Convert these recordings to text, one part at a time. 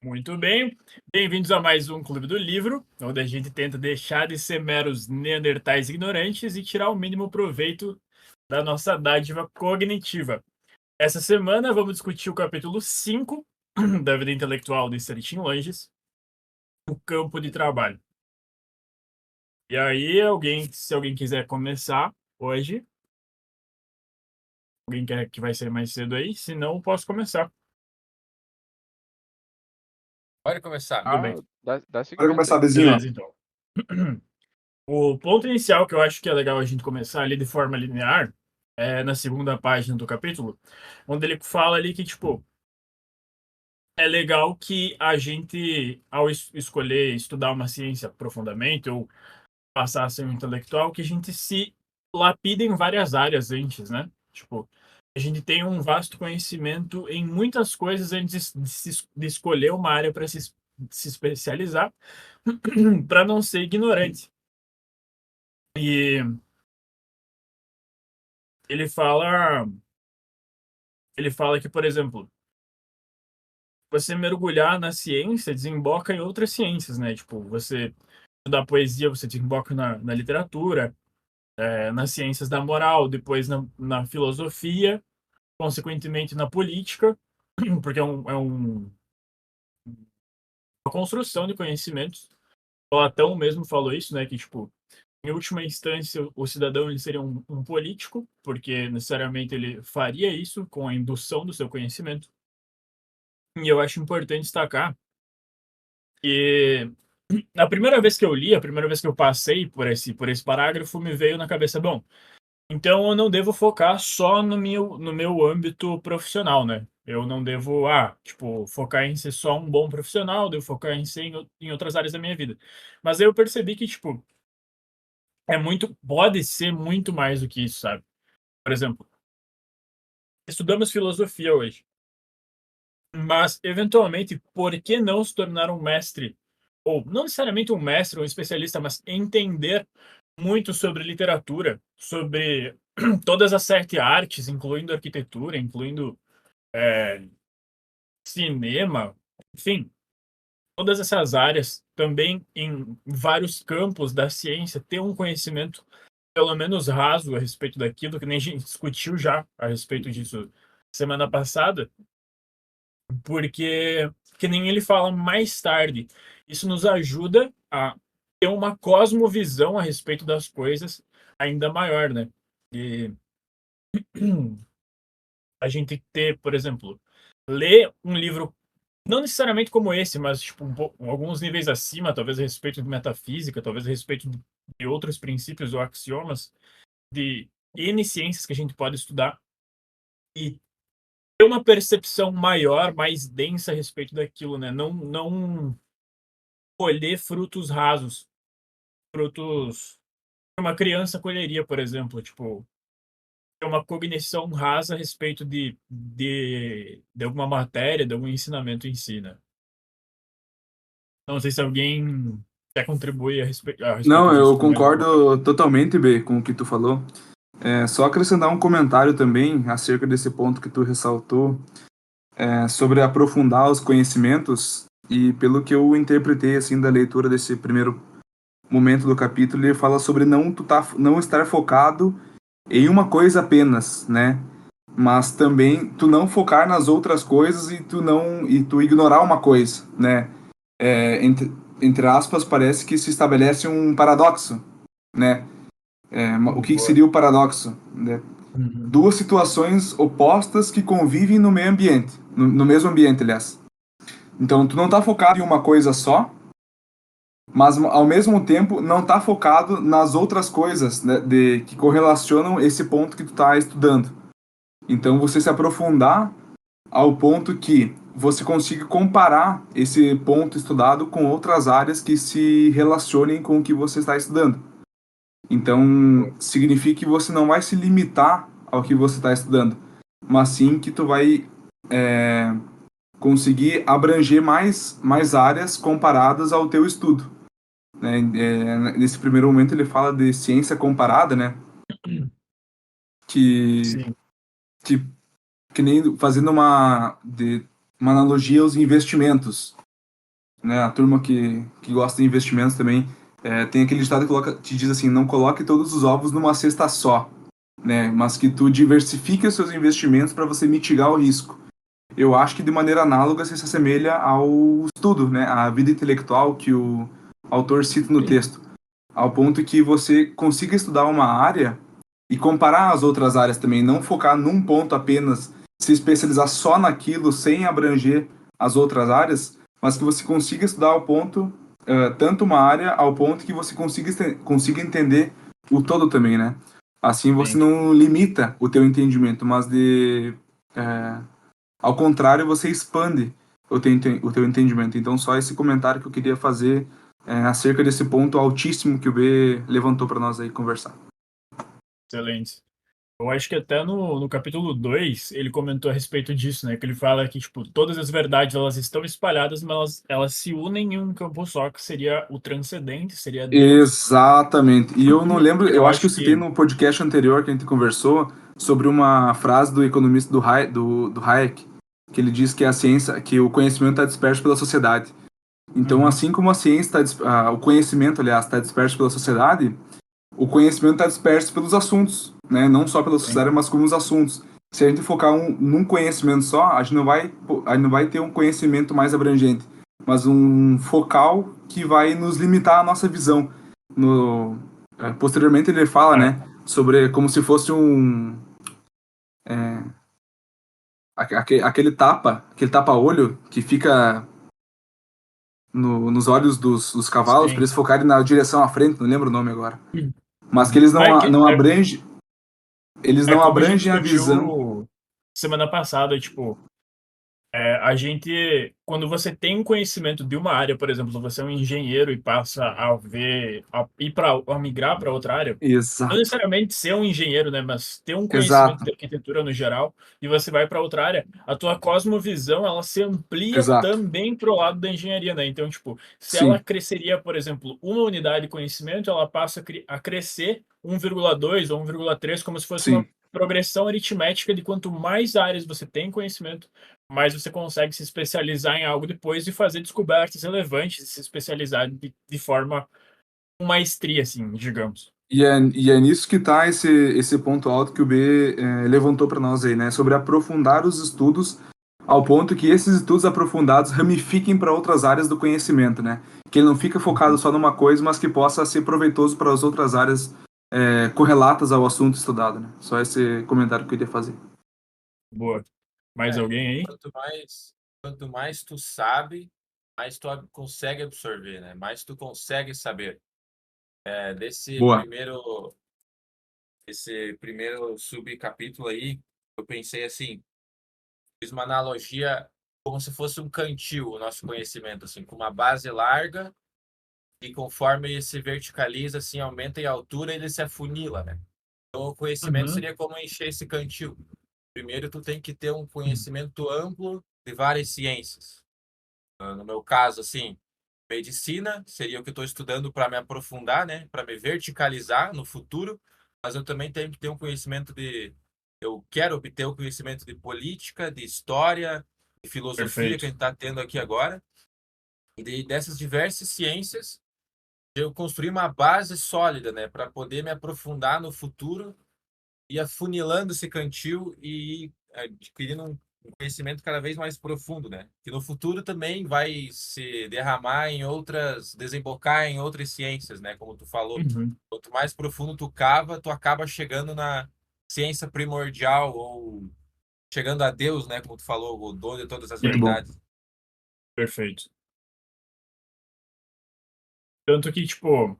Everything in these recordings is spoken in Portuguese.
Muito bem, bem-vindos a mais um Clube do Livro, onde a gente tenta deixar de ser meros neandertais ignorantes e tirar o mínimo proveito da nossa dádiva cognitiva. Essa semana vamos discutir o capítulo 5 da vida intelectual de Seritin Langes, o campo de trabalho. E aí, se alguém quiser começar hoje, alguém quer que vai ser mais cedo aí, se não, posso começar. Pode começar. Tudo bem. Dá Para seguimento começar, aí. Bezinho, Beleza, então. O ponto inicial que eu acho que é legal a gente começar ali de forma linear é na segunda página do capítulo, onde ele fala ali que, tipo, é legal que a gente, ao escolher estudar uma ciência profundamente ou passar a ser um intelectual, que a gente se lapida em várias áreas antes, né? Tipo, a gente tem um vasto conhecimento em muitas coisas antes de escolher uma área para se especializar, para não ser ignorante. E ele fala ele fala que, por exemplo, você mergulhar na ciência desemboca em outras ciências, né? Tipo, você estudar poesia, você desemboca na literatura, nas ciências da moral, depois na filosofia, consequentemente na política, porque uma construção de conhecimentos. Platão mesmo falou isso, né? Que, tipo, em última instância, o cidadão ele seria um político, porque necessariamente ele faria isso com a indução do seu conhecimento. E eu acho importante destacar que a primeira vez que eu li, a primeira vez que eu passei por esse parágrafo, me veio na cabeça, bom, então eu não devo focar só no meu âmbito profissional, né? Eu não devo, tipo, focar em ser só um bom profissional, devo focar em ser em outras áreas da minha vida. Mas aí eu percebi que, tipo, pode ser muito mais do que isso, sabe? Por exemplo, estudamos filosofia hoje. Mas, eventualmente, por que não se tornar um mestre? Ou não necessariamente um mestre ou um especialista, mas entender muito sobre literatura, sobre todas as sete artes, incluindo arquitetura, incluindo cinema, enfim, todas essas áreas, também em vários campos da ciência, ter um conhecimento pelo menos raso a respeito daquilo, que nem a gente discutiu já a respeito disso semana passada, porque, que nem ele fala mais tarde, isso nos ajuda a ter uma cosmovisão a respeito das coisas ainda maior, né? E a gente ter, por exemplo, ler um livro, não necessariamente como esse, mas tipo, alguns níveis acima, talvez a respeito de metafísica, talvez a respeito de outros princípios ou axiomas, de N ciências que a gente pode estudar e ter uma percepção maior, mais densa a respeito daquilo, né? Não colher frutos rasos, frutos que uma criança colheria, por exemplo, tipo, ter uma cognição rasa a respeito de alguma matéria, de algum ensinamento em si, né? Não sei se alguém quer contribuir a respeito não, disso eu com mais alguma coisa. concordo totalmente, B, com o que tu falou. Só acrescentar um comentário também acerca desse ponto que tu ressaltou, sobre aprofundar os conhecimentos, e pelo que eu interpretei assim da leitura desse primeiro momento do capítulo, ele fala sobre não estar focado em uma coisa apenas, né? Mas também tu não focar nas outras coisas e tu ignorar uma coisa, né? Entre aspas, parece que se estabelece um paradoxo, né? O que Boa. seria o paradoxo? Né? Uhum. Duas situações opostas que convivem no meio ambiente, no mesmo ambiente, aliás. Então, tu não está focado em uma coisa só, mas ao mesmo tempo não está focado nas outras coisas, né, que correlacionam esse ponto que tu está estudando. Então, você se aprofundar ao ponto que você consiga comparar esse ponto estudado com outras áreas que se relacionem com o que você está estudando. Então, significa que você não vai se limitar ao que você está estudando, mas sim que tu vai conseguir abranger mais áreas comparadas ao teu estudo. Né? Nesse primeiro momento ele fala de ciência comparada, né? Que, Sim. que, que nem fazendo uma analogia aos investimentos. né? A turma que gosta de investimentos também, tem aquele ditado que te diz assim, não coloque todos os ovos numa cesta só, né? Mas que tu diversifique os seus investimentos para você mitigar o risco. Eu acho que de maneira análoga se assemelha ao estudo, né? À vida intelectual que o autor cita no texto, ao ponto que você consiga estudar uma área e comparar as outras áreas também, não focar num ponto apenas, se especializar só naquilo sem abranger as outras áreas, mas que você consiga estudar ao ponto, tanto uma área, ao ponto que você consiga entender o todo também, né? Assim você Sim. não limita o teu entendimento, mas ao contrário, você expande o teu entendimento. Então, só esse comentário que eu queria fazer acerca desse ponto altíssimo que o B levantou para nós aí conversar. Excelente. Eu acho que até no capítulo 2 ele comentou a respeito disso, né? Que ele fala que, tipo, todas as verdades elas estão espalhadas, mas elas se unem em um campo só, que seria o transcendente, seria Deus. Exatamente. E eu não lembro, Eu eu acho que eu acho citei que. no podcast anterior que a gente conversou sobre uma frase do economista do Hayek, que ele diz que a ciência, que o conhecimento está disperso pela sociedade. Então, Uhum, assim como a ciência o conhecimento, aliás, está disperso pela sociedade, o conhecimento está disperso pelos assuntos, né? Não só pela sim, sociedade, mas como os assuntos. Se a gente focar num conhecimento só, a gente não vai ter um conhecimento mais abrangente, mas um focal que vai nos limitar a nossa visão. Posteriormente ele fala, é, né, sobre como se fosse aquele tapa-olho que fica nos olhos dos cavalos para sim. eles focarem na direção à frente, não lembro o nome agora. Mas que Uhum. eles Mas é, eles é não como a gente abrangem a visão. discutiu semana passada, tipo. A gente, quando você tem um conhecimento de uma área, por exemplo, você é um engenheiro e passa a migrar para outra área, não Exato, necessariamente ser um engenheiro, né, mas ter um conhecimento exato, de arquitetura no geral, e você vai para outra área, a tua cosmovisão, ela se amplia exato. também para o lado da engenharia, né? Então, tipo, se ela Sim, cresceria, por exemplo, uma unidade de conhecimento, ela passa a crescer 1,2 ou 1,3, como se fosse uma sim. progressão aritmética de quanto mais áreas você tem conhecimento, mais você consegue se especializar em algo depois e fazer descobertas relevantes e se especializar de forma com maestria, assim, digamos. E é nisso que está esse ponto alto que o B levantou para nós aí, né? Sobre aprofundar os estudos ao ponto que esses estudos aprofundados ramifiquem para outras áreas do conhecimento, né? Que ele não fica focado Uhum. só numa coisa, mas que possa ser proveitoso para as outras áreas correlatas ao assunto estudado, né? Só esse comentário que eu queria fazer. Boa. Mais É, alguém aí? quanto mais tu sabe, mais tu consegue absorver, né? Mais tu consegue saber. É, Boa. esse primeiro subcapítulo aí, eu pensei assim, fiz uma analogia como se fosse um cantil, o nosso conhecimento, assim, com uma base larga e conforme ele se verticaliza, assim, aumenta em altura, ele se afunila, né? Então, o conhecimento Uhum. seria como encher esse cantil. Primeiro, tu tem que ter um conhecimento amplo de várias ciências. No meu caso, assim, medicina seria o que eu estou estudando para me aprofundar, né? Para me verticalizar no futuro, mas eu também tenho que ter um conhecimento de. Eu quero obter o conhecimento de política, de história, de filosofia que a Perfeito. gente está tendo aqui agora, e dessas diversas ciências, eu construir uma base sólida, né? Para poder me aprofundar no futuro e afunilando esse cantil e adquirindo um conhecimento cada vez mais profundo, né? Que no futuro também vai se derramar em outras, desembocar em outras ciências, né? Como tu falou, Uhum. quanto mais profundo tu cava, tu acaba chegando na ciência primordial ou chegando a Deus, né? Como tu falou, o dono de todas as Muito bom. verdades. Perfeito. Tanto que, tipo,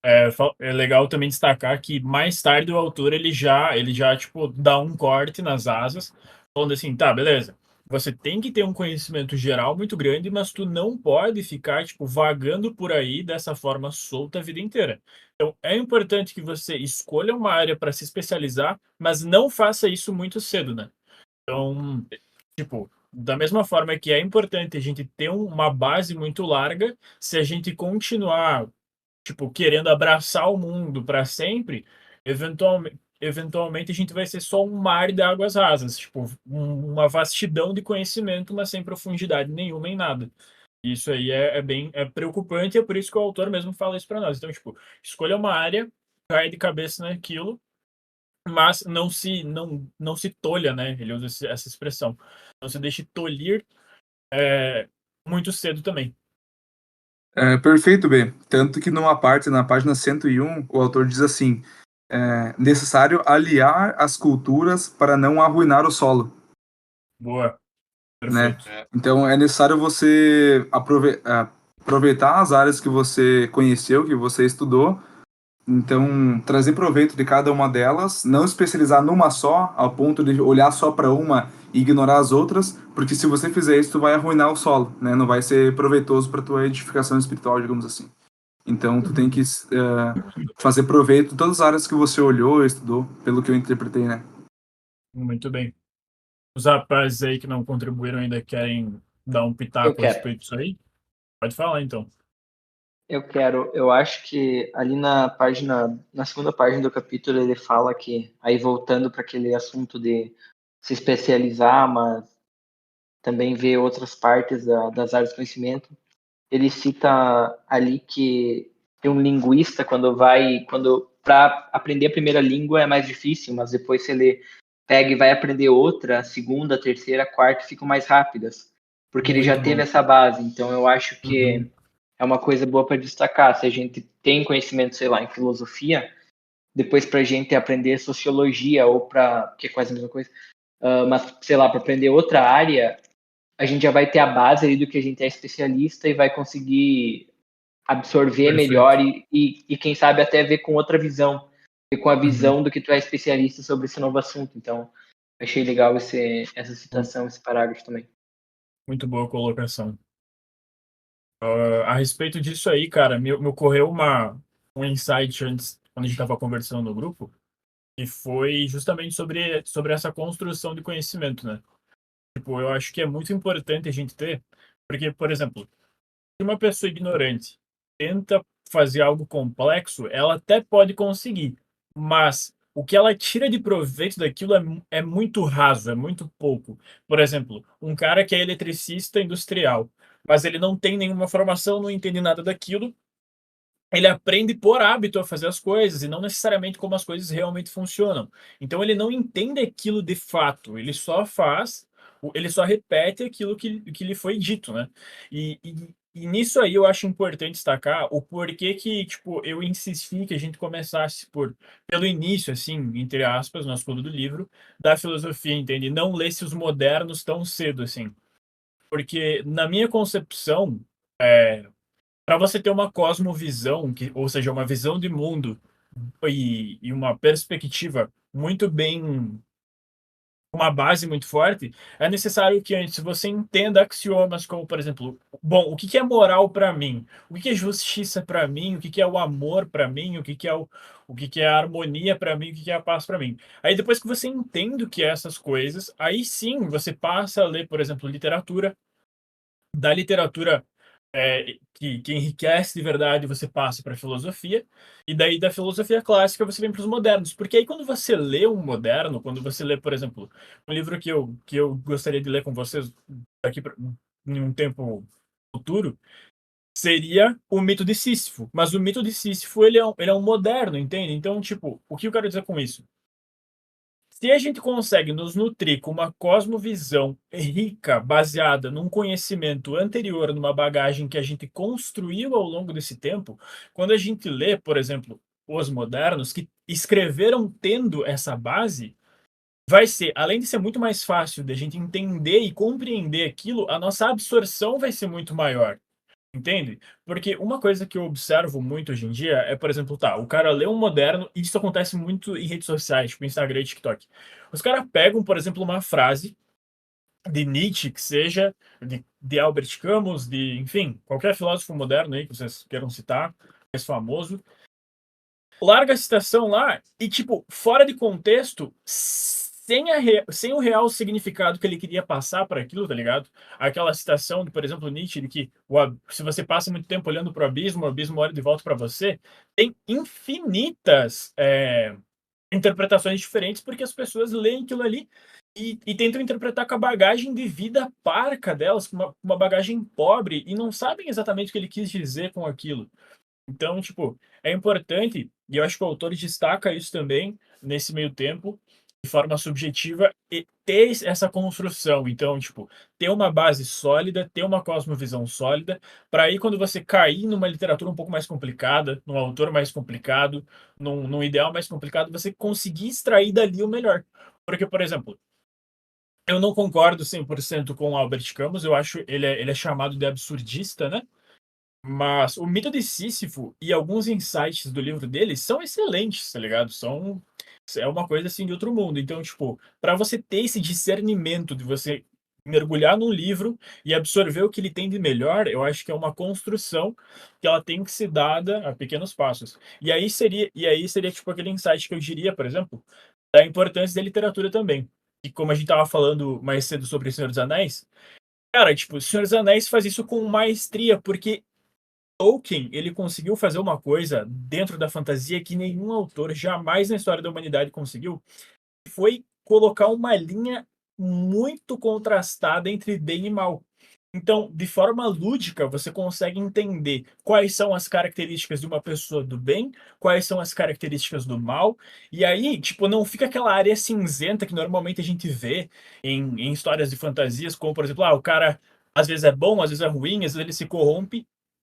é legal também destacar que mais tarde o autor ele já tipo dá um corte nas asas, falando assim, tá, beleza. Você tem que ter um conhecimento geral muito grande, mas tu não pode ficar tipo vagando por aí dessa forma solta a vida inteira. Então, é importante que você escolha uma área para se especializar, mas não faça isso muito cedo, né? Então, tipo, da mesma forma que é importante a gente ter uma base muito larga, se a gente continuar tipo, querendo abraçar o mundo para sempre, eventualmente a gente vai ser só um mar de águas rasas, tipo, uma vastidão de conhecimento, mas sem profundidade nenhuma em nada. Isso aí é bem preocupante, e é por isso que o autor mesmo fala isso para nós. Então, tipo, escolha uma área, cai de cabeça naquilo, mas não se tolha, né? Ele usa essa expressão. Não se deixe tolir muito cedo também. Perfeito, B. Tanto que numa parte, na página 101, o autor diz assim: necessário aliar as culturas para não arruinar o solo, Boa, né? perfeito. Então é necessário você aproveitar as áreas que você conheceu, que você estudou, então trazer proveito de cada uma delas, não especializar numa só, ao ponto de olhar só para uma e ignorar as outras, porque se você fizer isso, tu vai arruinar o solo, né? Não vai ser proveitoso para tua edificação espiritual, digamos assim. Então tu tem que fazer proveito de todas as áreas que você olhou, estudou, pelo que eu interpretei, né? Muito bem. Os rapazes aí que não contribuíram ainda querem dar um Eu pitaco a quero. respeito disso aí? Pode falar, então. Eu quero. Eu acho que ali na segunda página do capítulo, ele fala que, aí voltando para aquele assunto de se especializar, mas também ver outras partes das áreas de conhecimento, ele cita ali que um linguista, quando para aprender a primeira língua é mais difícil, mas depois se ele pega e vai aprender outra, a segunda, a terceira, a quarta ficam mais rápidas, porque ele já Muito teve bom. essa base. Então eu acho Uhum. que é uma coisa boa para destacar. Se a gente tem conhecimento, sei lá, em filosofia, depois para a gente aprender sociologia ou para, que é quase a mesma coisa, mas sei lá, para aprender outra área, a gente já vai ter a base ali do que a gente é especialista e vai conseguir absorver Perfeito. melhor e quem sabe até ver com outra visão, ver com a Uhum. visão do que tu é especialista sobre esse novo assunto. Então, achei legal essa citação, esse parágrafo também. Muito boa colocação. A respeito disso aí, cara, me ocorreu um insight antes, quando a gente estava conversando no grupo, e foi justamente sobre essa construção de conhecimento, né? Tipo, eu acho que é muito importante a gente ter, porque, por exemplo, se uma pessoa ignorante tenta fazer algo complexo, ela até pode conseguir, mas o que ela tira de proveito daquilo é muito raso, é muito pouco. Por exemplo, um cara que é eletricista industrial, mas ele não tem nenhuma formação, não entende nada daquilo, ele aprende por hábito a fazer as coisas e não necessariamente como as coisas realmente funcionam. Então ele não entende aquilo de fato, ele só faz, ele só repete aquilo que lhe foi dito, né? E nisso aí eu acho importante destacar o porquê que, tipo, eu insisti que a gente começasse pelo início, assim, entre aspas, no estudo do livro, da filosofia, entende? Não lesse os modernos tão cedo, assim. Porque, na minha concepção, para você ter uma cosmovisão, ou seja, uma visão de mundo e uma perspectiva muito bem, uma base muito forte, é necessário que antes você entenda axiomas como, por exemplo, bom, o que que é moral para mim? O que que é justiça para mim? O que que é o amor para mim? O que que é a harmonia para mim? O que que é a paz para mim? Aí depois que você entende o que é essas coisas, aí sim você passa a ler, por exemplo, literatura. Da literatura que enriquece de verdade, você passa para a filosofia, e daí da filosofia clássica você vem para os modernos. Porque aí quando você lê um moderno, quando você lê, por exemplo, um livro que eu gostaria de ler com vocês em um tempo futuro, seria o mito de Sísifo. Mas o mito de Sísifo, ele é um moderno, entende? Então, tipo, o que eu quero dizer com isso? Se a gente consegue nos nutrir com uma cosmovisão rica, baseada num conhecimento anterior, numa bagagem que a gente construiu ao longo desse tempo, quando a gente lê, por exemplo, os modernos que escreveram tendo essa base, vai ser, além de ser muito mais fácil de a gente entender e compreender aquilo, a nossa absorção vai ser muito maior. Entende? Porque uma coisa que eu observo muito hoje em dia é, por exemplo, tá, o cara lê um moderno, e isso acontece muito em redes sociais, tipo Instagram e TikTok. Os caras pegam, por exemplo, uma frase de Nietzsche, que seja, de Albert Camus, enfim, qualquer filósofo moderno aí que vocês queiram citar, mais famoso, larga a citação lá e, tipo, fora de contexto, sem o real significado que ele queria passar para aquilo, tá ligado? Aquela citação, por exemplo, Nietzsche, de que se você passa muito tempo olhando para o abismo olha de volta para você, tem infinitas interpretações diferentes porque as pessoas leem aquilo ali e tentam interpretar com a bagagem de vida parca delas, com uma bagagem pobre, e não sabem exatamente o que ele quis dizer com aquilo. Então, tipo, é importante, e eu acho que o autor destaca isso também, nesse meio tempo, de forma subjetiva, e ter essa construção. Então, tipo, ter uma base sólida, ter uma cosmovisão sólida, para aí quando você cair numa literatura um pouco mais complicada, num autor mais complicado, num ideal mais complicado, você conseguir extrair dali o melhor. Porque, por exemplo, eu não concordo 100% com o Albert Camus, eu acho ele é chamado de absurdista, né? Mas o mito de Sísifo e alguns insights do livro dele são excelentes, tá ligado? É uma coisa assim de outro mundo. Então, tipo, para você ter esse discernimento de você mergulhar num livro e absorver o que ele tem de melhor, eu acho que é uma construção que ela tem que ser dada a pequenos passos. E aí seria tipo aquele insight que eu diria, por exemplo, da importância da literatura também. E como a gente tava falando mais cedo sobre O Senhor dos Anéis, cara, tipo, O Senhor dos Anéis faz isso com maestria, porque Tolkien, ele conseguiu fazer uma coisa dentro da fantasia que nenhum autor jamais na história da humanidade conseguiu, que foi colocar uma linha muito contrastada entre bem e mal. Então, de forma lúdica, você consegue entender quais são as características de uma pessoa do bem, quais são as características do mal, e aí, tipo, não fica aquela área cinzenta que normalmente a gente vê em histórias de fantasias, como, por exemplo, o cara às vezes é bom, às vezes é ruim, às vezes ele se corrompe.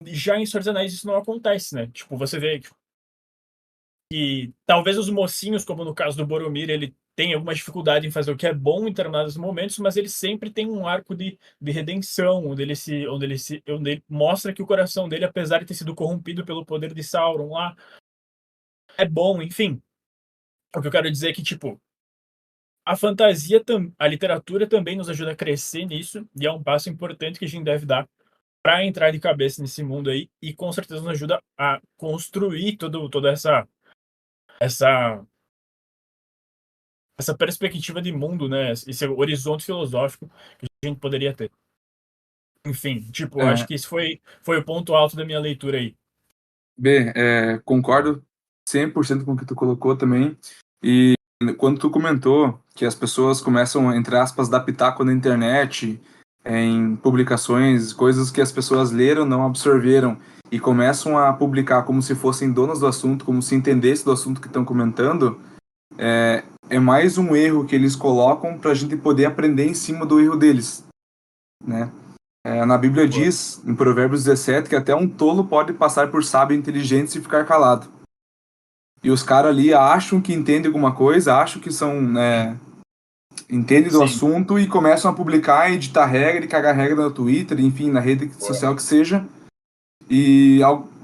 Já em Senhor dos Anéis isso não acontece, né? Tipo, você vê que talvez os mocinhos, como no caso do Boromir, ele tem alguma dificuldade em fazer o que é bom em determinados momentos, mas ele sempre tem um arco de redenção, onde ele mostra que o coração dele, apesar de ter sido corrompido pelo poder de Sauron lá, é bom, enfim. O que eu quero dizer é que, tipo, a fantasia, a literatura também nos ajuda a crescer nisso, e é um passo importante que a gente deve dar para entrar de cabeça nesse mundo aí, e com certeza nos ajuda a construir toda essa essa perspectiva de mundo, né? Esse horizonte filosófico que a gente poderia ter. Enfim, tipo, acho É, que isso foi o ponto alto da minha leitura aí. B, concordo 100% com o que tu colocou também. E quando tu comentou que as pessoas começam, entre aspas, dar pitaco na internet, em publicações, coisas que as pessoas leram, não absorveram, e começam a publicar como se fossem donas do assunto, como se entendesse do assunto que estão comentando, é mais um erro que eles colocam para a gente poder aprender em cima do erro deles, né? Na Bíblia Boa. diz, em Provérbios 17, que até um tolo pode passar por sábio e inteligente e ficar calado. E os caras ali acham que entendem alguma coisa, acham que são, né, entendem do Sim, assunto e começam a publicar, editar regra e cagar regra no Twitter, enfim, na rede boa. social que seja. E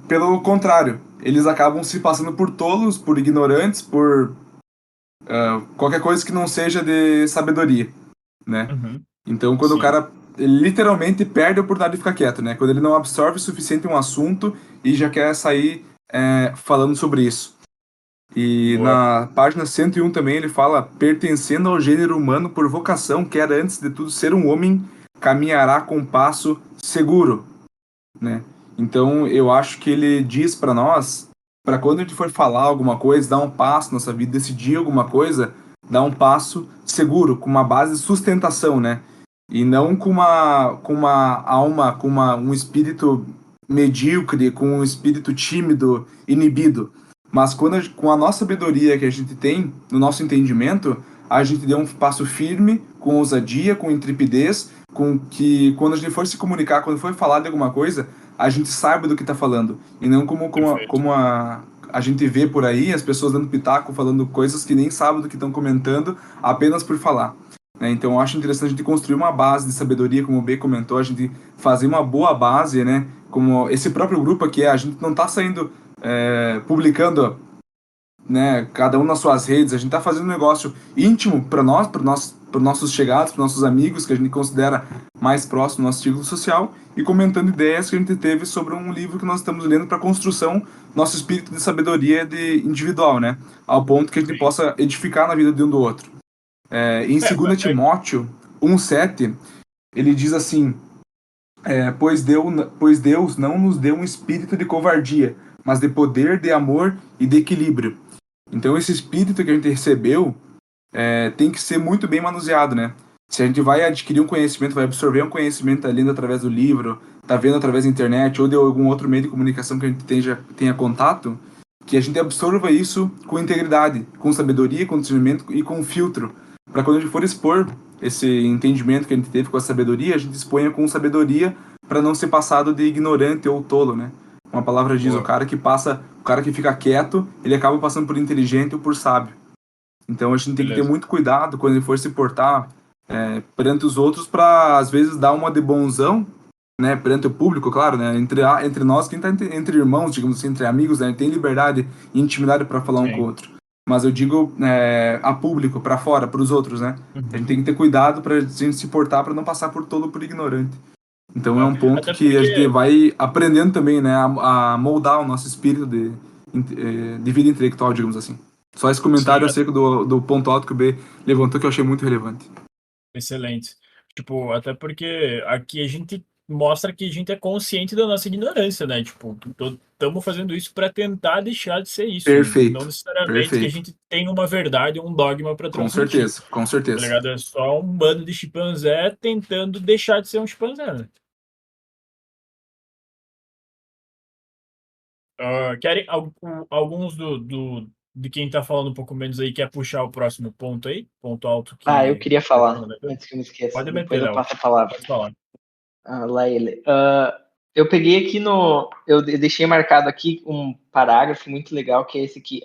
pelo contrário, eles acabam se passando por tolos, por ignorantes, por qualquer coisa que não seja de sabedoria, né? Uhum. Então, quando o Sim, cara ele literalmente perde a oportunidade de ficar quieto, né? Quando ele não absorve o suficiente um assunto e já quer sair falando sobre isso. E boa. na página 101 também ele fala: pertencendo ao gênero humano por vocação, quer antes de tudo ser um homem, caminhará com passo seguro, né? Então, eu acho que ele diz para nós, para quando a gente for falar alguma coisa, dar um passo na nossa vida, decidir alguma coisa, dar um passo seguro, com uma base de sustentação, né? E não com uma alma, um espírito medíocre, com um espírito tímido, inibido. Mas com a nossa sabedoria que a gente tem, no nosso entendimento, a gente deu um passo firme, com ousadia, com intrepidez, com que quando a gente for se comunicar, quando for falar de alguma coisa, a gente saiba do que está falando. E não Perfeito. a gente vê por aí, as pessoas dando pitaco, falando coisas que nem sabem do que estão comentando, apenas por falar, né? Então eu acho interessante a gente construir uma base de sabedoria, como o B comentou, a gente fazer uma boa base, né? Como esse próprio grupo aqui, a gente não está saindo publicando, né, cada um nas suas redes, a gente está fazendo um negócio íntimo para nós, para nossos chegados, para nossos amigos, que a gente considera mais próximo do nosso círculo social, e comentando ideias que a gente teve sobre um livro que nós estamos lendo para construção do nosso espírito de sabedoria individual, né, ao ponto que a gente Sim. possa edificar na vida de um do outro. Em É, 2 Timóteo 1,7, ele diz assim: pois Deus não nos deu um espírito de covardia, mas de poder, de amor e de equilíbrio. Então, esse espírito que a gente recebeu tem que ser muito bem manuseado, né? Se a gente vai adquirir um conhecimento, vai absorver um conhecimento, tá lendo através do livro, tá vendo através da internet ou de algum outro meio de comunicação que a gente tenha contato, que a gente absorva isso com integridade, com sabedoria, com discernimento e com filtro, para quando a gente for expor esse entendimento que a gente teve com a sabedoria, a gente exponha com sabedoria para não ser passado de ignorante ou tolo, né? Uma palavra diz, Boa. o cara que fica quieto, ele acaba passando por inteligente ou por sábio. Então a gente tem que ter Beleza. muito cuidado quando ele for se portar perante os outros para às vezes dar uma de bonzão, né, perante o público, claro, né, entre nós, quem tá entre irmãos, digamos assim, entre amigos, né, tem liberdade e intimidade para falar um com o Sim. outro. Mas eu digo a público, para fora, para os outros, né? A gente tem que ter cuidado para a gente se portar para não passar por todo por ignorante. Então é um ponto Até que a gente porque, vai aprendendo também, né, a moldar o nosso espírito de vida intelectual, digamos assim. Só esse sim, comentário acerca do ponto alto que o B levantou que eu achei muito relevante. excelente. Tipo, até porque aqui a gente mostra que a gente é consciente da nossa ignorância, né? Tipo, estamos fazendo isso para tentar deixar de ser isso. Não Perfeito, necessariamente que a perfeito. gente tem uma verdade, um dogma para Com transmitir. certeza, com Tá certeza. ligado? É só um bando de chimpanzé tentando deixar de ser um chimpanzé, né? Querem alguns de quem tá falando um pouco menos aí, quer puxar o próximo ponto aí? Ponto alto Eu que queria tá falar, falando. antes que eu me esqueça. Pode Depois meter, eu Léo. passo a palavra. Pode falar. Lá ele. Eu peguei aqui no. Eu deixei marcado aqui um parágrafo muito legal, que é esse aqui.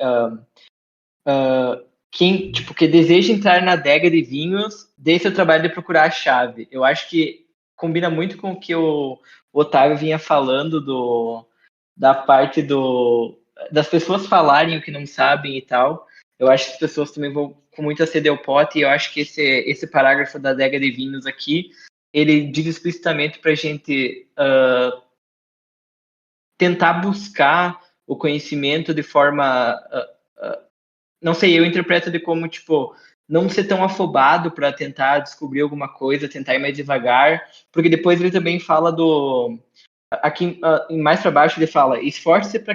Quem, tipo, que deseja entrar na adega de vinhos, dê seu trabalho de procurar a chave. Eu acho que combina muito com o que o Otávio vinha falando da parte das pessoas falarem o que não sabem e tal. Eu acho que as pessoas também vão com muita sede ao pote, e eu acho que esse parágrafo da adega de vinhos aqui, ele diz explicitamente para a gente tentar buscar o conhecimento de forma não sei, eu interpreto de como, tipo, não ser tão afobado para tentar descobrir alguma coisa, tentar ir mais devagar, porque depois ele também fala do. Aqui, mais para baixo, ele fala: esforce-se para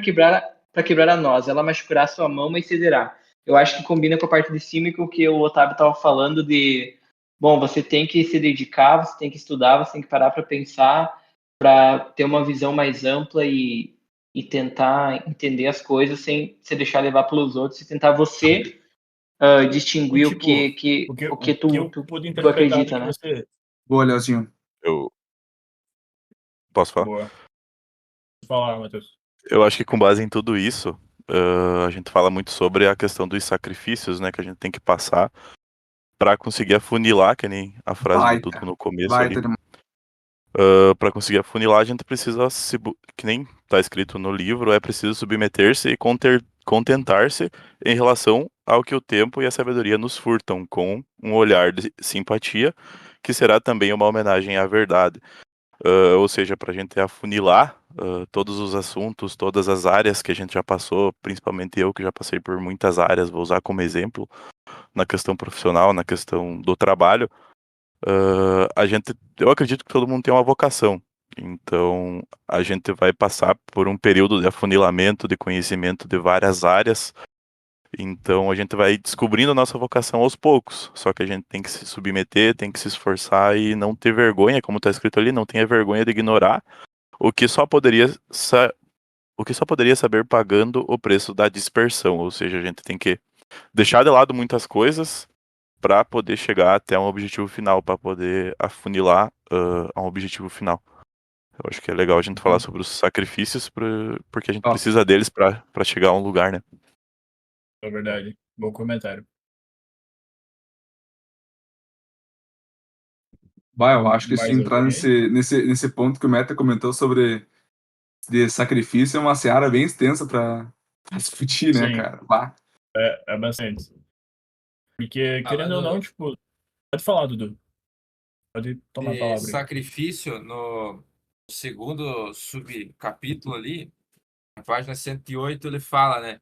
quebrar a noz, ela machucará sua mão, mas cederá. Eu acho que combina com a parte de cima e com o que o Otávio estava falando de. Bom, você tem que se dedicar, você tem que estudar, você tem que parar para pensar, para ter uma visão mais ampla e tentar entender as coisas sem se deixar levar pelos outros e tentar você E, distinguir tipo, o o que que eu tu, pude tu interpretar do acredita, que né? você. Boa, Leozinho. Eu posso falar? Boa. Vou falar, Matheus. Eu acho que com base em tudo isso, a gente fala muito sobre a questão dos sacrifícios, né, que a gente tem que passar para conseguir afunilar, que nem a frase do Dudu Baita. no começo ali. Baita demais. Para conseguir afunilar, a gente precisa que nem tá escrito no livro, é preciso submeter-se e contentar-se em relação ao que o tempo e a sabedoria nos furtam, com um olhar de simpatia, que será também uma homenagem à verdade. Ou seja, para a gente afunilar todos os assuntos, todas as áreas que a gente já passou, principalmente eu que já passei por muitas áreas, vou usar como exemplo, na questão profissional, na questão do trabalho, eu acredito que todo mundo tem uma vocação. Então, a gente vai passar por um período de afunilamento, de conhecimento de várias áreas. Então, a gente vai descobrindo a nossa vocação aos poucos. Só que a gente tem que se submeter, tem que se esforçar e não ter vergonha, como está escrito ali, não tenha vergonha de ignorar o que só poderia saber pagando o preço da dispersão. Ou seja, a gente tem que deixar de lado muitas coisas para poder chegar até um objetivo final, para poder afunilar a um objetivo final. Eu acho que é legal a gente falar sobre os sacrifícios, porque a gente Top. precisa deles para chegar a um lugar, né? É verdade. Bom comentário. Vai, eu acho que se Mais entrar alguém aí? nesse ponto que o Meta comentou sobre de sacrifício, é uma seara bem extensa para discutir, né, Sim, cara? Bah. é bastante. Porque, querendo ou não, Falando tipo, pode falar, Dudu. Pode tomar a de palavra aí. sacrifício, no segundo subcapítulo ali, na página 108, ele fala, né,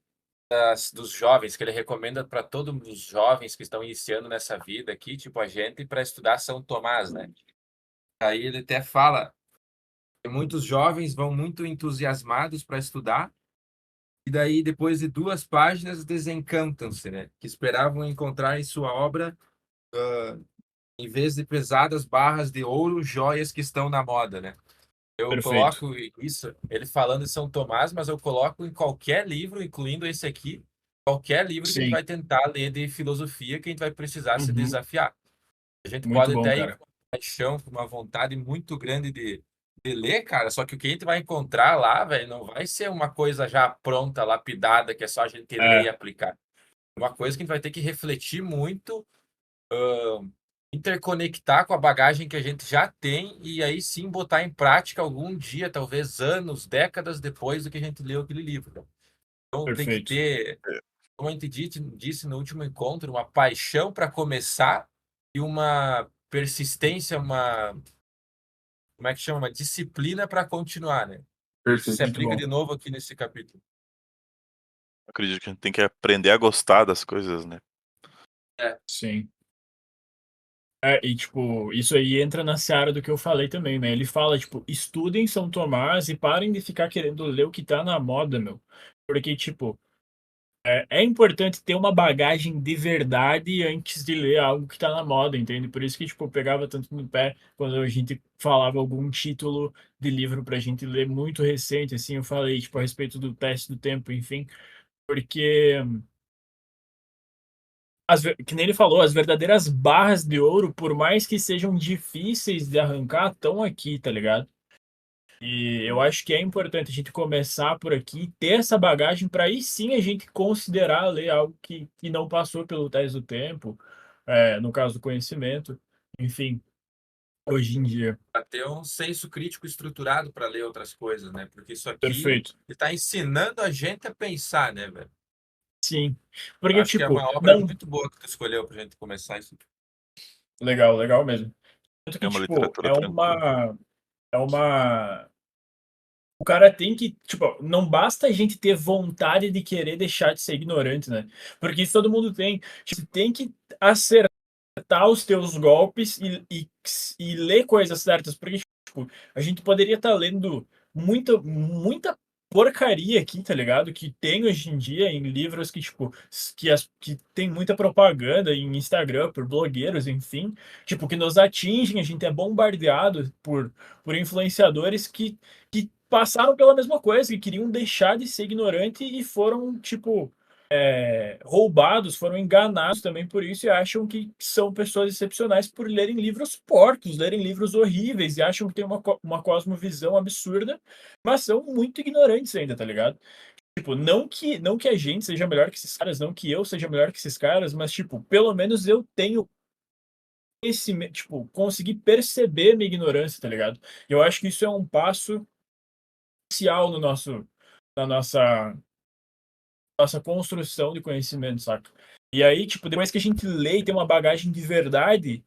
dos jovens, que ele recomenda para todos os jovens que estão iniciando nessa vida aqui, tipo a gente, para estudar São Tomás, né? Aí ele até fala que muitos jovens vão muito entusiasmados para estudar, e daí, depois de 2 páginas, desencantam-se, né? Que esperavam encontrar em sua obra, em vez de pesadas barras de ouro, joias que estão na moda, né? Eu Perfeito. coloco isso, ele falando em São Tomás, mas eu coloco em qualquer livro, incluindo esse aqui, qualquer livro que a gente Sim. vai tentar ler de filosofia, que a gente vai precisar se Uhum. desafiar. A gente Muito pode bom, até ir cara. com uma paixão, com uma vontade muito grande de ler, cara, só que o que a gente vai encontrar lá, velho, não vai ser uma coisa já pronta, lapidada, que é só a gente ler e É, aplicar. Uma coisa que a gente vai ter que refletir muito, interconectar com a bagagem que a gente já tem e aí sim botar em prática algum dia, talvez anos, décadas depois do que a gente leu aquele livro. Então tem que perfeito. ter, como a gente disse no último encontro, uma paixão para começar e uma persistência, como é que chama? Uma disciplina para continuar, né? Isso se Perfeito. Muito aplica bom. de novo aqui nesse capítulo. Acredito que a gente tem que aprender a gostar das coisas, né? Sim. E, tipo, isso aí entra na seara do que eu falei também, né? Ele fala, tipo, estudem São Tomás e parem de ficar querendo ler o que tá na moda, meu. Porque, tipo, é importante ter uma bagagem de verdade antes de ler algo que tá na moda, entende? Por isso que, tipo, eu pegava tanto no pé quando a gente falava algum título de livro pra gente ler muito recente, assim, eu falei, tipo, a respeito do teste do tempo, enfim. Porque, que nem ele falou, as verdadeiras barras de ouro, por mais que sejam difíceis de arrancar, estão aqui, tá ligado? E eu acho que é importante a gente começar por aqui, ter essa bagagem para aí sim a gente considerar ler algo que não passou pelo teste do tempo, no caso do conhecimento, enfim, hoje em dia. Para ter um senso crítico estruturado para ler outras coisas, né? Porque isso aqui Perfeito. está ensinando a gente a pensar, né, velho? Sim. Porque, Acho que é tipo, uma obra não. muito boa que tu escolheu pra gente começar isso. Legal, legal mesmo. Tanto É que, uma tipo, literatura tranquila. É uma. O cara tem que, tipo, não basta a gente ter vontade de querer deixar de ser ignorante, né? Porque isso todo mundo tem. Tipo, tem que acertar os teus golpes e ler coisas certas. Porque, tipo, a gente poderia estar lendo muita porcaria aqui, tá ligado? Que tem hoje em dia em livros que, tipo, que tem muita propaganda em Instagram, por blogueiros, enfim. Tipo, que nos atingem, a gente é bombardeado por influenciadores que passaram pela mesma coisa, que queriam deixar de ser ignorante e foram, tipo, roubados, foram enganados também por isso e acham que são pessoas excepcionais por lerem livros porcos, lerem livros horríveis e acham que tem uma cosmovisão absurda, mas são muito ignorantes ainda, tá ligado? Tipo, não que a gente seja melhor que esses caras, não que eu seja melhor que esses caras, mas, tipo, pelo menos eu tenho esse, tipo, conseguir perceber minha ignorância, tá ligado? Eu acho que isso é um passo inicial no na nossa construção de conhecimento, saca? E aí, tipo, depois que a gente lê e tem uma bagagem de verdade,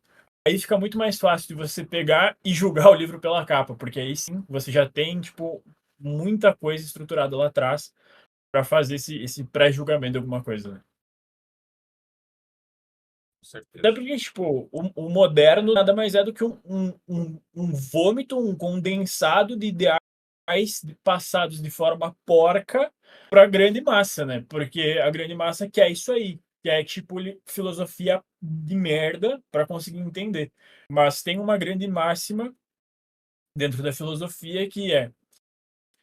aí fica muito mais fácil de você pegar e julgar o livro pela capa, porque aí sim você já tem, tipo, muita coisa estruturada lá atrás para fazer esse pré-julgamento de alguma coisa, né? Com Até certeza. porque, tipo, o moderno nada mais é do que um vômito, um condensado de ideais passados de forma porca para a grande massa, né? Porque a grande massa quer isso aí, quer, tipo, filosofia de merda para conseguir entender. Mas tem uma grande máxima dentro da filosofia que é: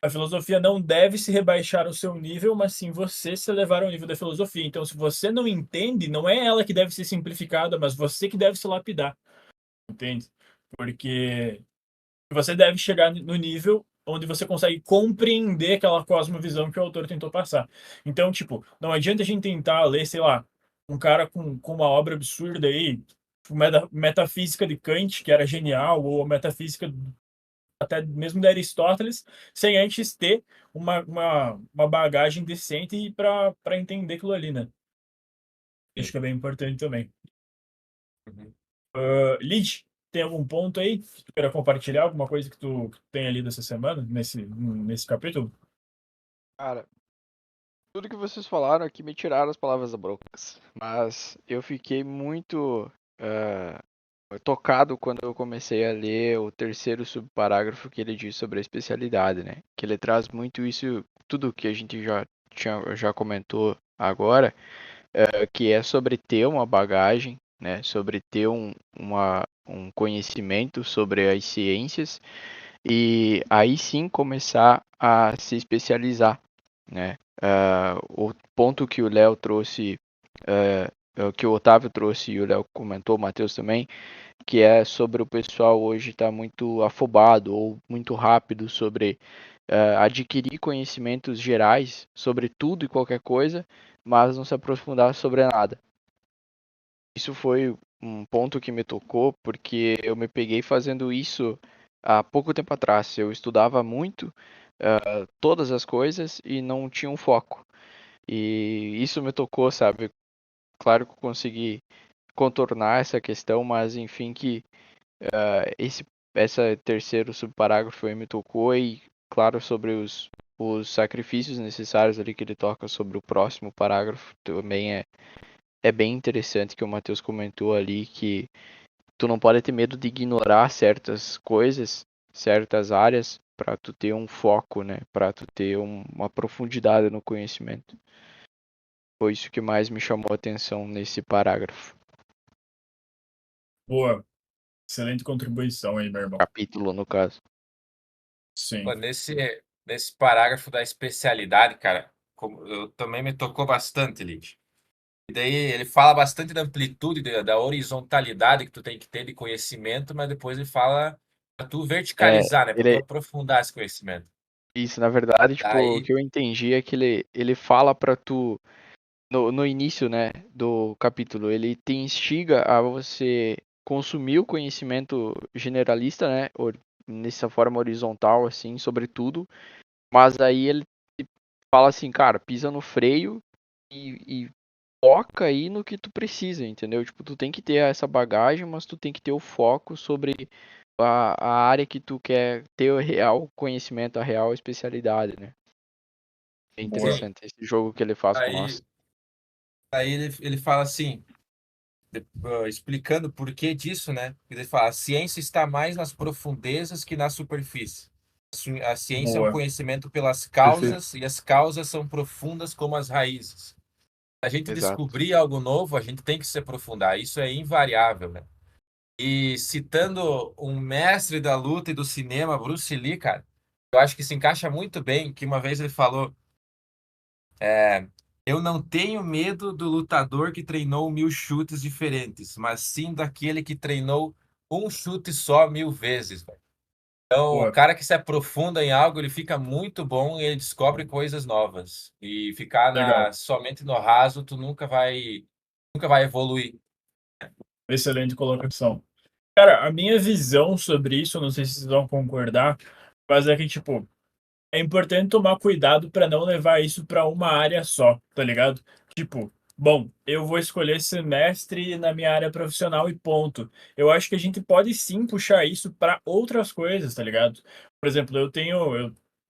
a filosofia não deve se rebaixar ao seu nível, mas sim você se elevar ao nível da filosofia. Então, se você não entende, não é ela que deve ser simplificada, mas você que deve se lapidar, entende? Porque você deve chegar no nível onde você consegue compreender aquela cosmovisão que o autor tentou passar. Então, tipo, não adianta a gente tentar ler, sei lá, um cara com uma obra absurda aí, tipo, metafísica de Kant, que era genial, ou a metafísica até mesmo de Aristóteles, sem antes ter uma bagagem decente para entender aquilo ali, né? Acho Sim. que é bem importante também. Uhum. Lid, tem algum ponto aí que tu queira compartilhar? Alguma coisa que tu tenha lido essa semana, nesse capítulo? Cara, tudo que vocês falaram aqui me tiraram as palavras da boca. Mas eu fiquei muito tocado quando eu comecei a ler o terceiro subparágrafo que ele diz sobre a especialidade, né? Que ele traz muito isso, tudo que a gente já já comentou agora, que é sobre ter uma bagagem, né, sobre ter um conhecimento sobre as ciências e aí sim começar a se especializar, né? O ponto que o Léo trouxe, que o Otávio trouxe e o Léo comentou, o Matheus também, que é sobre o pessoal hoje estar muito afobado ou muito rápido sobre adquirir conhecimentos gerais sobre tudo e qualquer coisa, mas não se aprofundar sobre nada. Isso foi um ponto que me tocou, porque eu me peguei fazendo isso há pouco tempo atrás. Eu estudava muito todas as coisas e não tinha um foco. E isso me tocou, sabe? Claro que eu consegui contornar essa questão, mas enfim que esse terceiro subparágrafo aí me tocou e claro sobre os sacrifícios necessários ali que ele toca sobre o próximo parágrafo também é bem interessante que o Matheus comentou ali que tu não pode ter medo de ignorar certas coisas, certas áreas para tu ter um foco, né? Para tu ter uma profundidade no conhecimento. Foi isso que mais me chamou a atenção nesse parágrafo, Boa. Excelente contribuição aí, meu irmão. capítulo no caso. Sim. Pô, nesse parágrafo da especialidade, cara, eu também me tocou bastante, Lid. E daí ele fala bastante da amplitude, da horizontalidade que tu tem que ter de conhecimento, mas depois ele fala para tu verticalizar, né? Para tu Ele aprofundar esse conhecimento. isso, na verdade, tipo, o Daí, que eu entendi é que ele fala pra tu no início, né, do capítulo, ele te instiga a você consumir o conhecimento generalista, né, nessa forma horizontal, assim, sobre tudo, mas aí ele fala assim, cara, pisa no freio e foca aí no que tu precisa, entendeu? Tipo, tu tem que ter essa bagagem, mas tu tem que ter o foco sobre a área que tu quer ter o real conhecimento, a real especialidade, né? É Boa. interessante esse jogo que ele faz com nós. aí, aí ele fala assim, explicando por que disso, né? Ele fala, a ciência está mais nas profundezas que na superfície. A ciência é um Boa. conhecimento pelas Perfeito. causas e as causas são profundas como as raízes. A gente Exato. descobrir algo novo, a gente tem que se aprofundar. Isso é invariável, né? E citando um mestre da luta e do cinema, Bruce Lee, cara, eu acho que se encaixa muito bem, que uma vez ele falou, eu não tenho medo do lutador que treinou 1000 chutes diferentes, mas sim daquele que treinou um chute só 1000 vezes, velho. Então, o Boa. cara que se aprofunda em algo, ele fica muito bom e ele descobre coisas novas. E ficar Legal. somente no raso, tu nunca vai evoluir. Excelente colocação. Cara, a minha visão sobre isso, eu não sei se vocês vão concordar, mas é que, tipo, é importante tomar cuidado para não levar isso para uma área só, tá ligado? Tipo, bom, eu vou escolher semestre na minha área profissional e ponto. Eu acho que a gente pode sim puxar isso para outras coisas, tá ligado? Por exemplo,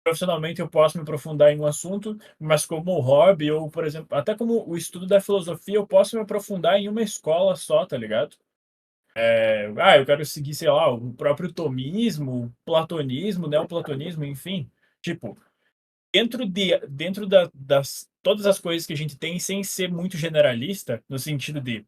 profissionalmente eu posso me aprofundar em um assunto, mas como hobby ou, por exemplo, até como o estudo da filosofia, eu posso me aprofundar em uma escola só, tá ligado? Eu quero seguir, sei lá, o próprio tomismo, o platonismo, neoplatonismo, enfim. Tipo, dentro das todas as coisas que a gente tem, sem ser muito generalista, no sentido de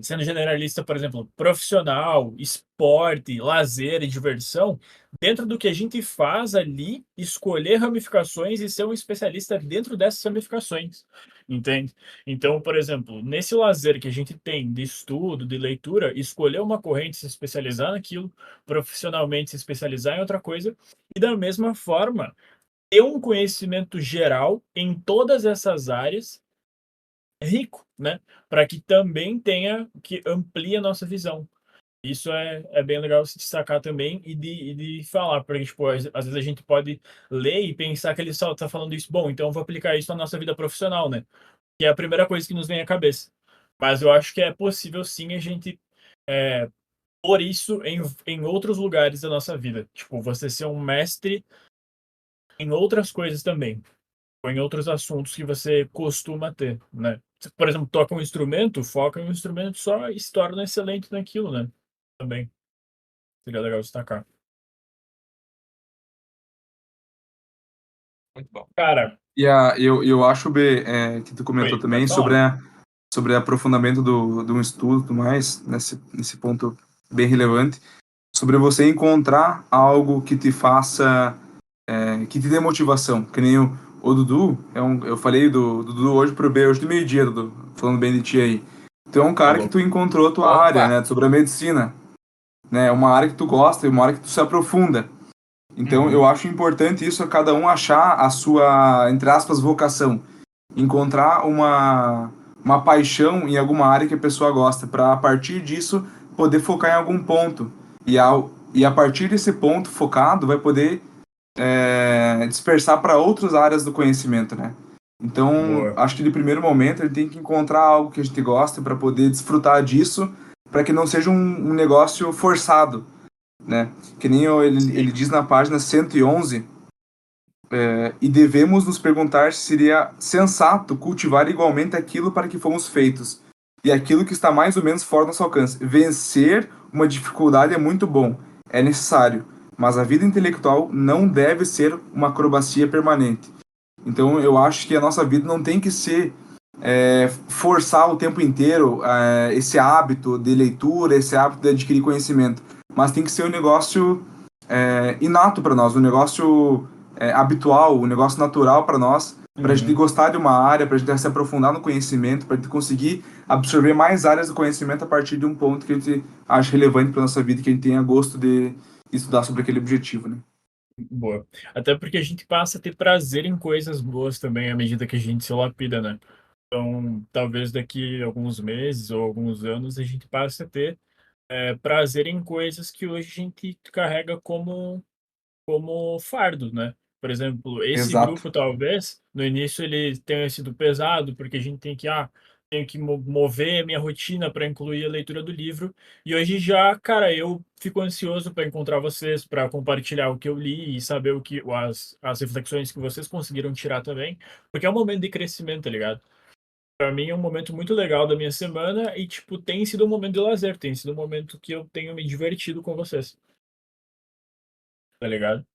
sendo generalista, por exemplo, profissional, esporte, lazer e diversão, dentro do que a gente faz ali, escolher ramificações e ser um especialista dentro dessas ramificações, entende? Então, por exemplo, nesse lazer que a gente tem de estudo, de leitura, escolher uma corrente, se especializar naquilo, profissionalmente se especializar em outra coisa, e da mesma forma, ter um conhecimento geral em todas essas áreas rico, né? Para que também tenha, que amplie a nossa visão. Isso é bem legal se destacar também e de falar, porque, tipo, às vezes a gente pode ler e pensar que ele só está falando isso, bom, então eu vou aplicar isso na nossa vida profissional, né? Que é a primeira coisa que nos vem à cabeça. Mas eu acho que é possível sim a gente pôr isso em outros lugares da nossa vida. Tipo, você ser um mestre em outras coisas também ou em outros assuntos que você costuma ter, né? Se, por exemplo, toca um instrumento, foca em um instrumento só e se torna excelente naquilo, né? Também seria legal destacar. Muito bom. Cara, Eu acho, B, que tu comentou oi, também pode falar. sobre aprofundamento de um estudo e tudo mais, nesse ponto bem relevante, sobre você encontrar algo que te faça, que te dê motivação. Que nem o Dudu, eu falei do Dudu hoje pro B, hoje de meio-dia, Dudu, falando bem de ti aí. Tu é um cara que Falou. tu encontrou a tua área, Opa! né, sobre a medicina, né, uma área que tu gosta e uma área que tu se aprofunda. Então, eu Uhum. acho importante isso, cada um achar a sua, entre aspas, vocação. Encontrar uma paixão em alguma área que a pessoa gosta, para a partir disso poder focar em algum ponto. E a partir desse ponto focado, vai poder dispersar para outras áreas do conhecimento, né? Então, Boa. acho que de primeiro momento ele tem que encontrar algo que a gente gosta para poder desfrutar disso, para que não seja um negócio forçado, né? Que nem ele Sim. diz na página 111, e devemos nos perguntar se seria sensato cultivar igualmente aquilo para que fomos feitos, e aquilo que está mais ou menos fora do nosso alcance. Vencer uma dificuldade é muito bom, é necessário, mas a vida intelectual não deve ser uma acrobacia permanente. Então eu acho que a nossa vida não tem que ser forçar o tempo inteiro esse hábito de leitura, esse hábito de adquirir conhecimento, mas tem que ser um negócio inato para nós, um negócio habitual, um negócio natural para nós, para a gente Uhum. gostar de uma área, para a gente se aprofundar no conhecimento, para a gente conseguir absorver mais áreas do conhecimento a partir de um ponto que a gente acha relevante para nossa vida, que a gente tenha gosto de estudar sobre aquele objetivo, né? Boa. Até porque a gente passa a ter prazer em coisas boas também à medida que a gente se lapida, né? Então, talvez daqui a alguns meses ou alguns anos a gente passe a ter prazer em coisas que hoje a gente carrega como fardo, né? Por exemplo, esse Exato. grupo talvez no início ele tenha sido pesado porque a gente tem que tenho que mover a minha rotina para incluir a leitura do livro e hoje já, cara, eu fico ansioso para encontrar vocês, para compartilhar o que eu li e saber o que as reflexões que vocês conseguiram tirar também, porque é um momento de crescimento, tá ligado? Para mim é um momento muito legal da minha semana e tipo tem sido um momento de lazer, tem sido um momento que eu tenho me divertido com vocês, tá ligado?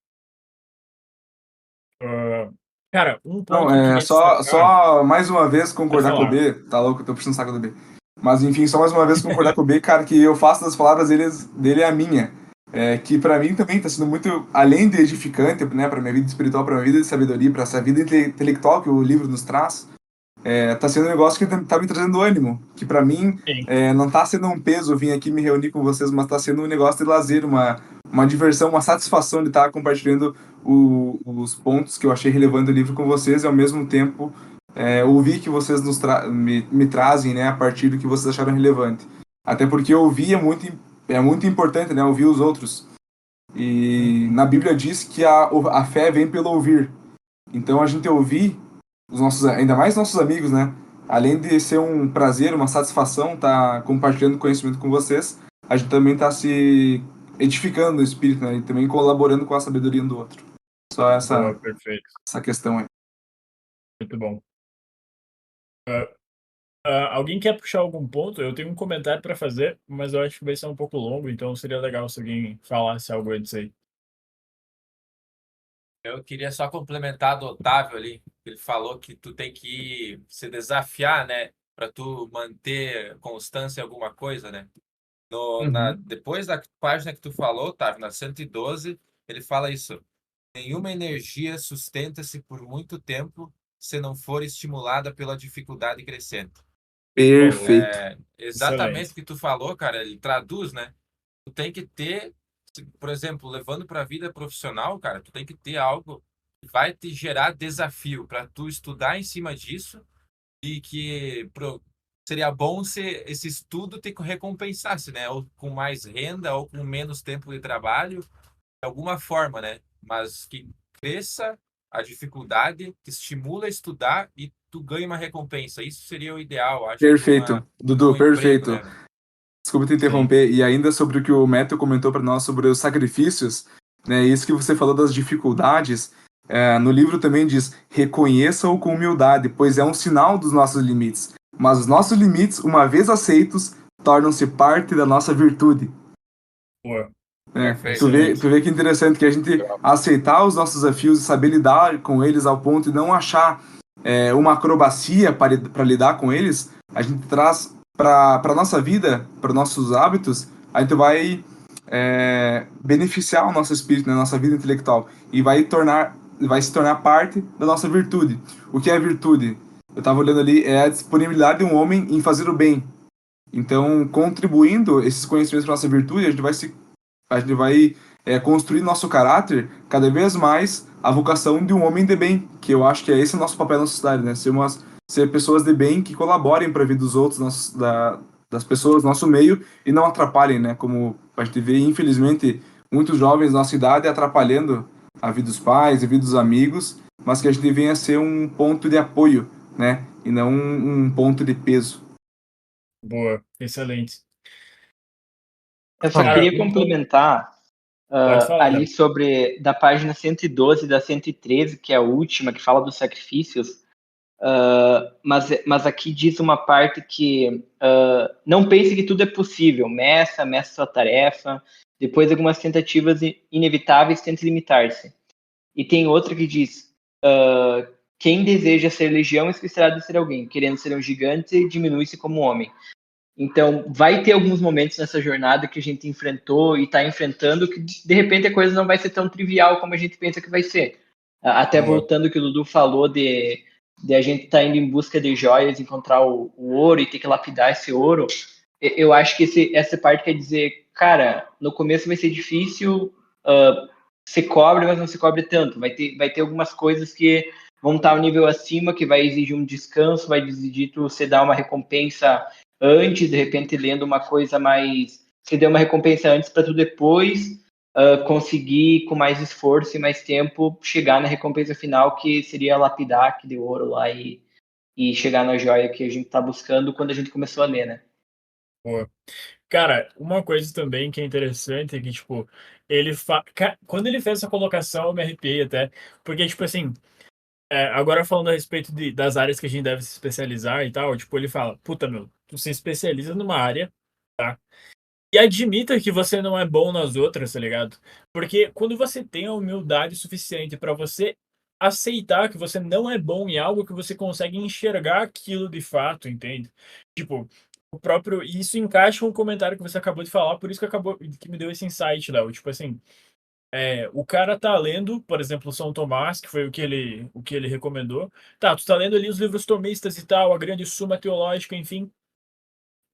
Ah, cara, um Não, ponto que eu queria destacar. só mais uma vez Pode concordar com o falar. B, tá louco, eu tô puxando o saco do B. Mas enfim, só mais uma vez concordar com o B, cara, que eu faço das palavras dele a minha. Que pra mim também tá sendo muito, além de edificante, né, pra minha vida espiritual, pra minha vida de sabedoria, pra essa vida intelectual que o livro nos traz, tá sendo um negócio que tá me trazendo ânimo, que pra mim Sim. não tá sendo um peso vir aqui me reunir com vocês, mas tá sendo um negócio de lazer, uma diversão, uma satisfação de estar compartilhando os pontos que eu achei relevante do livro com vocês e ao mesmo tempo ouvir que vocês me trazem, né, a partir do que vocês acharam relevante. Até porque ouvir é muito importante, né, ouvir os outros. E Uhum. na Bíblia diz que a fé vem pelo ouvir. Então a gente ouvir os nossos, ainda mais nossos amigos, né? Além de ser um prazer, uma satisfação estar compartilhando conhecimento com vocês, a gente também está se edificando no espírito, né? E também colaborando com a sabedoria um do outro. Só Boa, perfeito. essa questão aí. Muito bom. Alguém quer puxar algum ponto? Eu tenho um comentário para fazer, mas eu acho que vai ser um pouco longo, então seria legal se alguém falasse algo antes aí. Eu queria só complementar do Otávio ali. Ele falou que tu tem que se desafiar, né? Para tu manter constância em alguma coisa, né? Uhum. Depois da página que tu falou, Otávio, na 112, ele fala isso. Nenhuma energia sustenta-se por muito tempo se não for estimulada pela dificuldade crescente. Bom, Perfeito. Exatamente o excelente. que tu falou, cara. Ele traduz, né? Tu tem que ter, por exemplo, levando para a vida profissional, cara, tu tem que ter algo que vai te gerar desafio para tu estudar em cima disso e que seria bom se esse estudo te recompensasse, né? Ou com mais renda ou com menos tempo de trabalho, de alguma forma, né? Mas que cresça a dificuldade, te estimula a estudar e tu ganha uma recompensa. Isso seria o ideal, acho que Perfeito. num Dudu, emprego, perfeito. né, meu? Desculpa te Sim. interromper. E ainda sobre o que o Matthew comentou para nós sobre os sacrifícios, né? Isso que você falou das dificuldades, no livro também diz: reconheça-o com humildade, pois é um sinal dos nossos limites. Mas os nossos limites, uma vez aceitos, tornam-se parte da nossa virtude. Boa. Perfeito. Tu vê que interessante que a gente aceitar os nossos desafios e saber lidar com eles ao ponto de não achar uma acrobacia para lidar com eles, a gente traz para nossa vida, para nossos hábitos, a gente vai beneficiar o nosso espírito, né, nossa vida intelectual e vai se tornar parte da nossa virtude. O que é virtude? Eu estava olhando ali, é a disponibilidade de um homem em fazer o bem. Então, contribuindo esses conhecimentos para nossa virtude, a gente vai construir nosso caráter cada vez mais a vocação de um homem de bem, que eu acho que é esse o nosso papel na sociedade, né? Ser pessoas de bem que colaborem para a vida dos outros, das pessoas do nosso meio e não atrapalhem, né? Como a gente vê, infelizmente, muitos jovens da nossa idade atrapalhando a vida dos pais, a vida dos amigos, mas que a gente venha a ser um ponto de apoio, né? E não um ponto de peso. Boa, excelente. Eu só Cara, queria complementar pode falar, ali sobre da página 112 da 113, que é a última, que fala dos sacrifícios. Mas aqui diz uma parte que não pense que tudo é possível, meça sua tarefa, depois algumas tentativas inevitáveis tente limitar-se. E tem outra que diz, quem deseja ser legião esquecerá de ser alguém, querendo ser um gigante, diminui-se como homem. Então, vai ter alguns momentos nessa jornada que a gente enfrentou e está enfrentando que, de repente, a coisa não vai ser tão trivial como a gente pensa que vai ser. Até voltando ao que o Dudu falou de a gente estar indo em busca de joias, encontrar o ouro e ter que lapidar esse ouro, eu acho que essa parte quer dizer, cara, no começo vai ser difícil, se cobre, mas não se cobre tanto. Vai ter algumas coisas que vão estar um nível acima, que vai exigir um descanso, vai exigir você dar uma recompensa antes, de repente lendo uma coisa mais... Você deu uma recompensa antes para tu depois conseguir, com mais esforço e mais tempo, chegar na recompensa final, que seria lapidar aquele ouro lá e chegar na joia que a gente tá buscando quando a gente começou a ler, né? boa. Cara, uma coisa também que é interessante é que, tipo, quando ele fez essa colocação, eu me arrepiei até, porque, tipo assim, agora falando a respeito das áreas que a gente deve se especializar e tal, tipo, ele fala, puta, meu, tu se especializa numa área, tá? E admita que você não é bom nas outras, tá ligado? Porque quando você tem a humildade suficiente pra você aceitar que você não é bom em algo, que você consegue enxergar aquilo de fato, entende? Tipo, o próprio. E isso encaixa com o comentário que você acabou de falar, por isso que me deu esse insight, Léo. Tipo assim, o cara tá lendo, por exemplo, São Tomás, que foi o que ele recomendou. Tá, tu tá lendo ali os livros tomistas e tal, a grande Suma Teológica, enfim.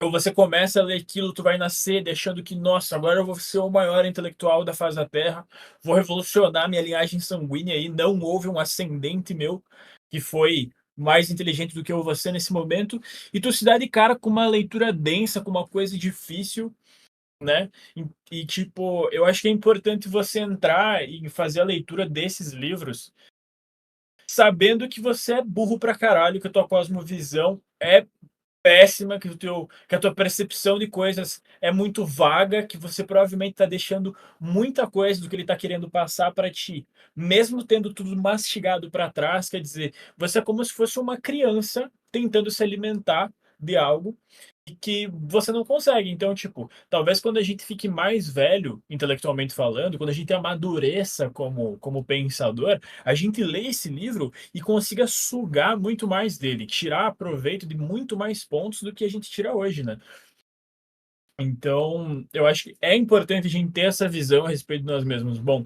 Ou você começa a ler aquilo, tu vai nascer deixando que, nossa, agora eu vou ser o maior intelectual da face da Terra, vou revolucionar minha linhagem sanguínea aí, não houve um ascendente meu que foi mais inteligente do que eu vou ser nesse momento, e tu se dá de cara com uma leitura densa, com uma coisa difícil, né? Tipo, eu acho que é importante você entrar e fazer a leitura desses livros sabendo que você é burro pra caralho, que a tua cosmovisão é péssima, que a tua percepção de coisas é muito vaga, que você provavelmente está deixando muita coisa do que ele está querendo passar para ti, mesmo tendo tudo mastigado para trás. Quer dizer, você é como se fosse uma criança tentando se alimentar de algo e que você não consegue. Então, tipo, talvez quando a gente fique mais velho, intelectualmente falando, quando a gente amadureça como pensador, a gente lê esse livro e consiga sugar muito mais dele, tirar proveito de muito mais pontos do que a gente tira hoje, né? Então, eu acho que é importante a gente ter essa visão a respeito de nós mesmos. Bom,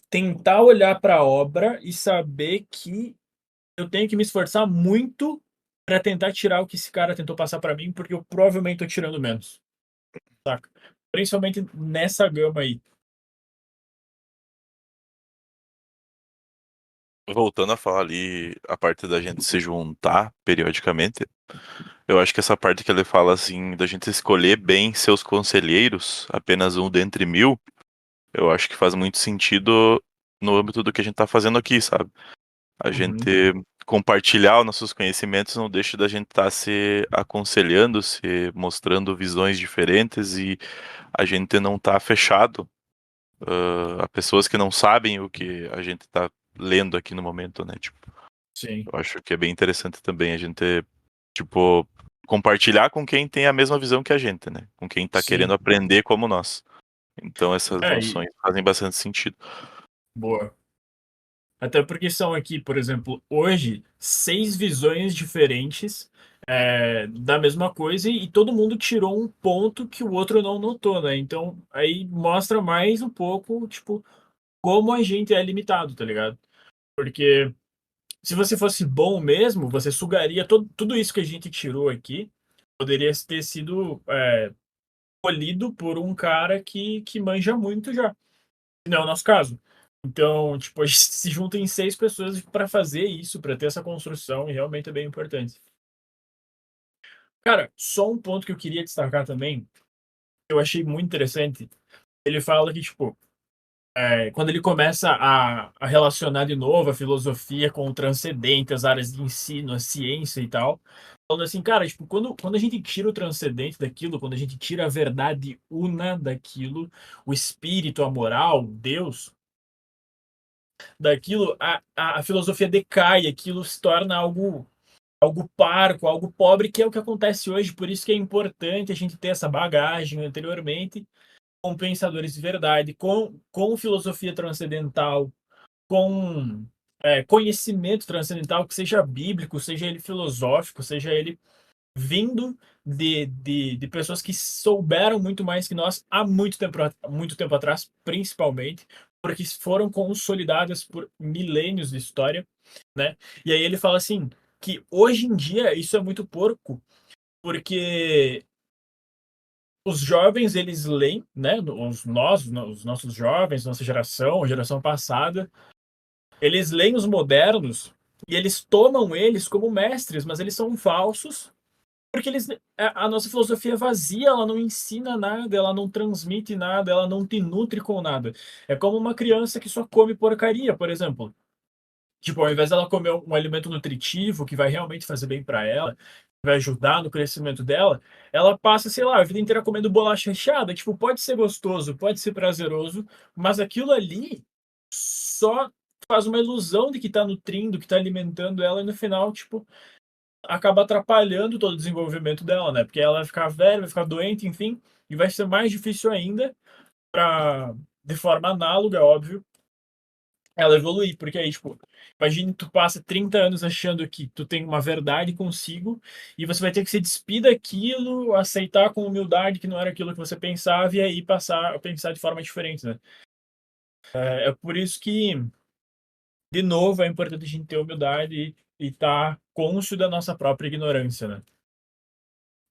tentar olhar para a obra e saber que eu tenho que me esforçar muito para tentar tirar o que esse cara tentou passar para mim, porque eu provavelmente tô tirando menos, saca? Principalmente nessa gama aí. Voltando a falar ali a parte da gente se juntar periodicamente, eu acho que essa parte que ele fala assim, da gente escolher bem seus conselheiros, apenas um dentre mil, eu acho que faz muito sentido no âmbito do que a gente tá fazendo aqui, sabe? A gente compartilhar os nossos conhecimentos não deixa da gente estar se aconselhando, se mostrando visões diferentes e a gente não tá fechado a pessoas que não sabem o que a gente tá lendo aqui no momento, né? Tipo, Sim. eu acho que é bem interessante também a gente, tipo, compartilhar com quem tem a mesma visão que a gente, né? Com quem tá Sim. querendo aprender como nós. Então essas É, noções fazem bastante sentido. boa. Até porque são aqui, por exemplo, hoje, 6 visões diferentes da mesma coisa e todo mundo tirou um ponto que o outro não notou, né? Então, aí mostra mais um pouco, tipo, como a gente é limitado, tá ligado? Porque se você fosse bom mesmo, você sugaria tudo isso que a gente tirou aqui, poderia ter sido polido por um cara que manja muito já. Não é o nosso caso. Então, tipo, a gente se junta em 6 pessoas para fazer isso, para ter essa construção, e realmente é bem importante. Cara, só um ponto que eu queria destacar também, eu achei muito interessante. Ele fala que, tipo, quando ele começa a relacionar de novo a filosofia com o transcendente, as áreas de ensino, a ciência e tal, falando assim, cara, tipo, quando a gente tira o transcendente daquilo, quando a gente tira a verdade una daquilo, o espírito, a moral, Deus, daquilo, a filosofia decai, aquilo se torna algo parco, algo pobre, que é o que acontece hoje. Por isso que é importante a gente ter essa bagagem anteriormente com pensadores de verdade, com filosofia transcendental, com conhecimento transcendental, que seja bíblico, seja ele filosófico, seja ele vindo de pessoas que souberam muito mais que nós há muito tempo atrás, principalmente, porque foram consolidadas por milênios de história, né? E aí ele fala assim, que hoje em dia isso é muito porco, porque os jovens, eles leem, né? Os nossos jovens, nossa geração, a geração passada, eles leem os modernos e eles tomam eles como mestres, mas eles são falsos porque a nossa filosofia é vazia, ela não ensina nada, ela não transmite nada, ela não te nutre com nada. É como uma criança que só come porcaria, por exemplo. Tipo, ao invés dela comer um alimento nutritivo que vai realmente fazer bem para ela, que vai ajudar no crescimento dela, ela passa, sei lá, a vida inteira comendo bolacha recheada. Tipo, pode ser gostoso, pode ser prazeroso, mas aquilo ali só faz uma ilusão de que tá nutrindo, que tá alimentando ela, e no final, tipo, acaba atrapalhando todo o desenvolvimento dela, né? Porque ela vai ficar velha, vai ficar doente, enfim, e vai ser mais difícil ainda para, de forma análoga, óbvio, ela evoluir, porque aí, tipo, imagine tu passa 30 anos achando que tu tem uma verdade consigo e você vai ter que se despir daquilo, aceitar com humildade que não era aquilo que você pensava e aí passar a pensar de forma diferente, né? É por isso que, de novo, é importante a gente ter humildade e estar cônscio da nossa própria ignorância, né?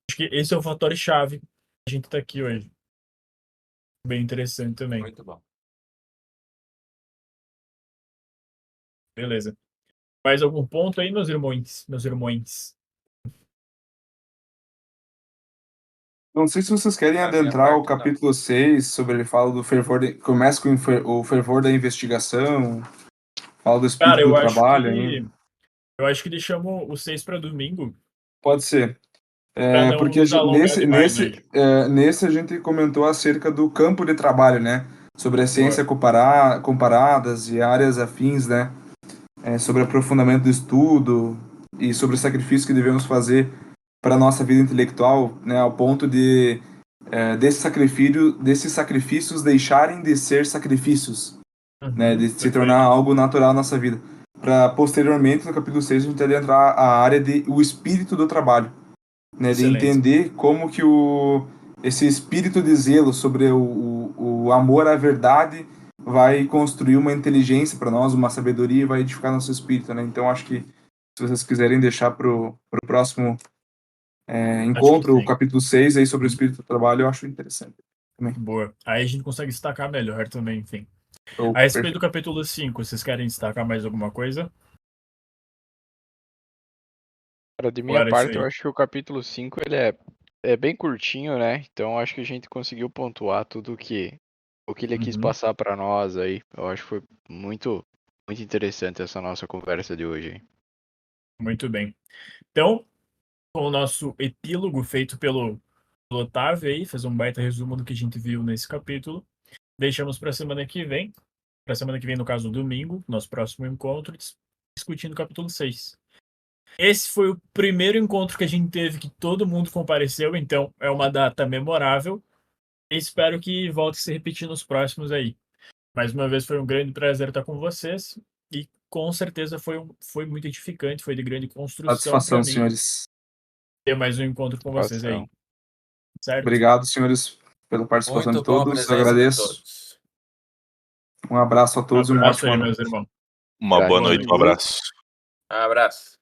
Acho que esse é o fator chave que a gente tá aqui hoje. Bem interessante também. Muito bom. Beleza. Mais algum ponto aí, meus irmãos? Meus irmãos. Não sei se vocês querem Da minha adentrar o parte, não. capítulo 6, sobre ele fala do fervor, começa com o fervor da investigação, fala do Cara, espírito do trabalho ainda. eu acho que deixamos o 6 para domingo Pode ser. para não Porque nos alongar demais hoje. nesse a gente comentou acerca do campo de trabalho, né? Sobre a Boa. ciência comparadas e áreas afins, né? Sobre aprofundamento do estudo e sobre o sacrifício que devemos fazer para a nossa vida intelectual, né? Ao ponto de desses sacrifícios deixarem de ser sacrifícios, né? Uhum, De se tornar perfeito. algo natural na nossa vida. Para posteriormente, no capítulo 6 a gente adentrar a área de o espírito do trabalho, né, de Excelente. entender como que esse espírito de zelo sobre o amor à verdade vai construir uma inteligência para nós, uma sabedoria e vai edificar nosso espírito, né? Então acho que se vocês quiserem deixar para o próximo Acho que encontro, o sim. capítulo 6 aí sobre o Uhum. espírito do trabalho, eu acho interessante também. Boa. Aí a gente consegue destacar melhor também, enfim. Show, A respeito do perfeito. capítulo 5, vocês querem destacar mais alguma coisa? Cara, de Ou minha era isso parte, eu aí? acho que o capítulo 5 ele é bem curtinho, né? Então acho que a gente conseguiu pontuar tudo o que ele quis Uhum. passar para nós aí. Eu acho que foi muito interessante essa nossa conversa de hoje, hein? Muito bem. Então, com o nosso epílogo feito pelo Otávio aí, fez um baita resumo do que a gente viu nesse capítulo. Deixamos para a semana que vem, no caso, domingo, nosso próximo encontro, discutindo o capítulo 6. Esse foi o primeiro encontro que a gente teve que todo mundo compareceu, então é uma data memorável. Espero que volte a se repetir nos próximos aí. Mais uma vez foi um grande prazer estar com vocês e com certeza foi muito edificante, foi de grande construção Satisfação, para mim senhores. ter mais um encontro com vocês aí. Satisfação. Certo? Obrigado, senhores, pela participação Muito de bom a todos. presença de Agradeço. todos. Um abraço a todos e uma Abraço ótima aí, noite. meus irmãos. Uma boa Gratidão. noite, um abraço. Um abraço.